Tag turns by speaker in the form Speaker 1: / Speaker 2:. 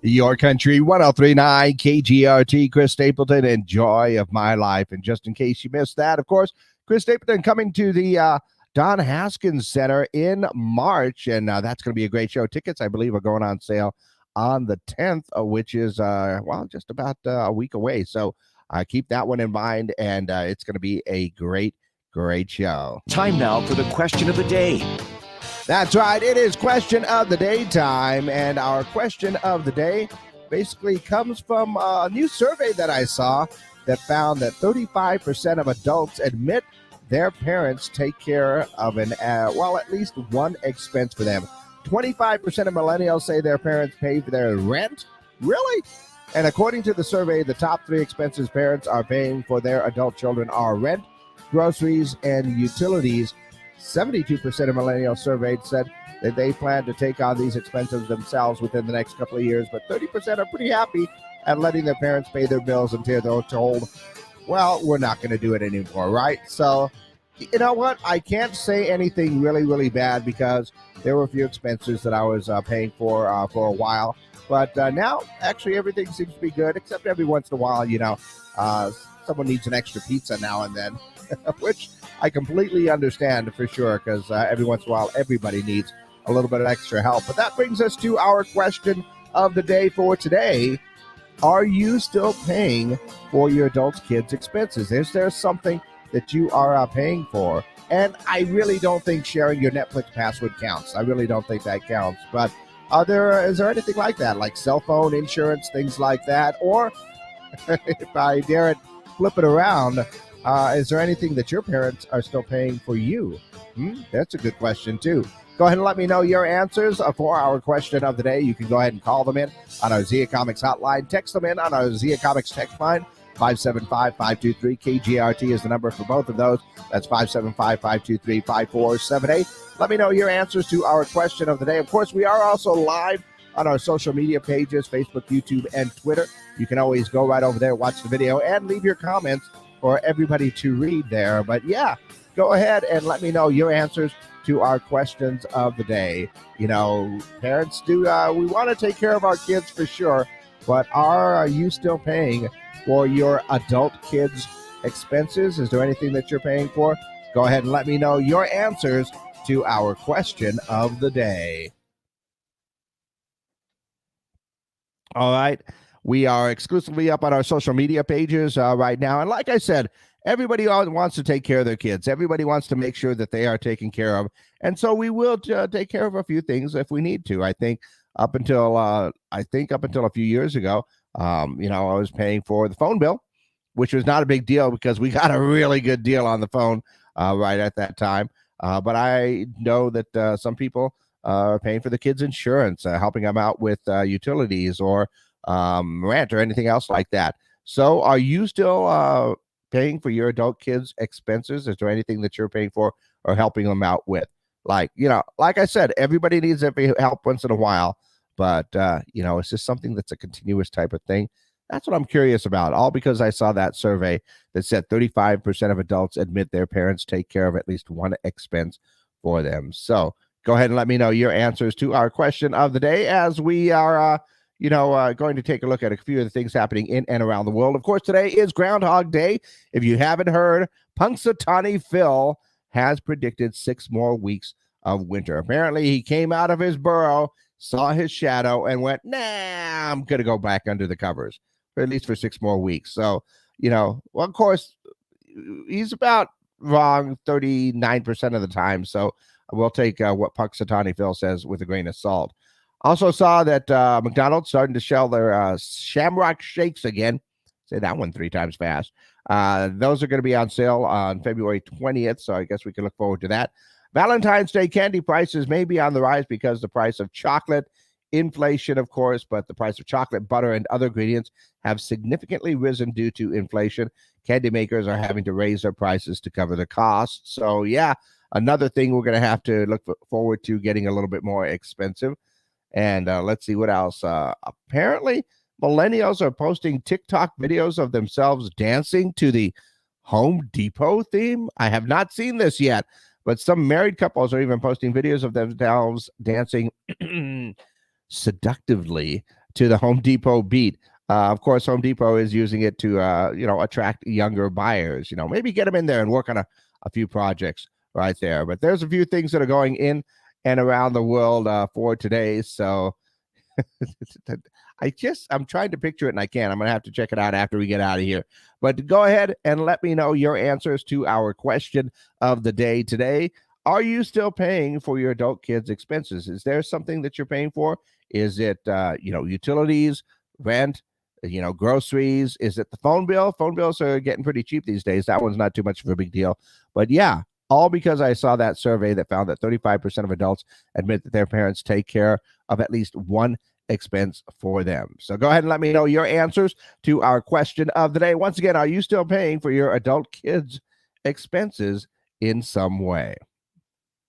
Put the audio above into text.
Speaker 1: Your Country 1039 KGRT, Chris Stapleton, and Joy of My Life. And just in case you missed that, of course, Chris Stapleton coming to the Don Haskins Center in March, and that's going to be a great show. Tickets, I believe, are going on sale on the 10th, which is, just about a week away. So keep that one in mind, and it's going to be a great show.
Speaker 2: Time now for the question of the day.
Speaker 1: That's right. It is question of the day time. And our question of the day basically comes from a new survey that I saw that found that 35% of adults admit their parents take care of at least one expense for them. 25% of millennials say their parents pay for their rent. Really? And according to the survey, the top three expenses parents are paying for their adult children are rent, groceries, and utilities. 72% of millennials surveyed said that they plan to take on these expenses themselves within the next couple of years, but 30% are pretty happy at letting their parents pay their bills until they're told, well, we're not going to do it anymore, right? So, you know what? I can't say anything really, really bad because there were a few expenses that I was paying for a while. But now, actually, everything seems to be good, except every once in a while, someone needs an extra pizza now and then, which I completely understand for sure, because every once in a while, everybody needs a little bit of extra help. But that brings us to our question of the day for today. Are you still paying for your adult kids' expenses? Is there something that you are paying for? And I really don't think sharing your Netflix password counts. I really don't think that counts. But is there anything like that, like cell phone insurance, things like that? Or if I dare it, flip it around, is there anything that your parents are still paying for you? That's a good question, too. Go ahead and let me know your answers for our question of the day. You can go ahead and call them in on our Zia Comics hotline. Text them in on our Zia Comics text line. 575-523. KGRT is the number for both of those. That's 575-523-5478. Let me know your answers to our question of the day. Of course, we are also live on our social media pages, Facebook, YouTube, and Twitter. You can always go right over there, watch the video, and leave your comments for everybody to read there. But yeah, go ahead and let me know your answers to our questions of the day. Parents we want to take care of our kids for sure, but are you still paying for your adult kids' expenses? Is there anything that you're paying for? Go ahead and let me know your answers to our question of the day. All right. We are exclusively up on our social media pages right now. And like I said, everybody wants to take care of their kids. Everybody wants to make sure that they are taken care of. And so we will take care of a few things if we need to. I think up until a few years ago, I was paying for the phone bill, which was not a big deal because we got a really good deal on the phone right at that time. But I know that some people are paying for the kids' insurance, helping them out with utilities or rent or anything else like that. So are you still paying for your adult kids' expenses? Is there anything that you're paying for or helping them out with? Like I said, everybody needs every help once in a while. But, it's just something that's a continuous type of thing. That's what I'm curious about, all because I saw that survey that said 35% of adults admit their parents take care of at least one expense for them. So go ahead and let me know your answers to our question of the day as we are, going to take a look at a few of the things happening in and around the world. Of course, today is Groundhog Day. If you haven't heard, Punxsutawney Phil has predicted 6 more weeks of winter. Apparently, he came out of his burrow, saw his shadow, and went, I'm going to go back under the covers, for at least for 6 more weeks. So, of course, he's about wrong 39% of the time. So we'll take what Punxsutawney Phil says with a grain of salt. Also saw that McDonald's starting to sell their Shamrock Shakes again. Say that one 3 times fast. Those are going to be on sale on February 20th. So I guess we can look forward to that. Valentine's Day candy prices may be on the rise because the price of chocolate, inflation, of course, but the price of chocolate, butter, and other ingredients have significantly risen due to inflation. Candy makers are having to raise their prices to cover the costs. So, yeah, another thing we're going to have to look forward to getting a little bit more expensive. And let's see what else. Apparently, millennials are posting TikTok videos of themselves dancing to the Home Depot theme. I have not seen this yet. But some married couples are even posting videos of themselves dancing seductively to the Home Depot beat. Of course, Home Depot is using it to, attract younger buyers. Maybe get them in there and work on a few projects right there. But there's a few things that are going in and around the world for today. So I'm trying to picture it and I can't. I'm going to have to check it out after we get out of here. But go ahead and let me know your answers to our question of the day today. Are you still paying for your adult kids' expenses? Is there something that you're paying for? Is it, utilities, rent, groceries? Is it the phone bill? Phone bills are getting pretty cheap these days. That one's not too much of a big deal. But yeah, all because I saw that survey that found that 35% of adults admit that their parents take care of at least one expense for them. So go ahead and let me know your answers to our question of the day. Once again, are you still paying for your adult kids' expenses in some way?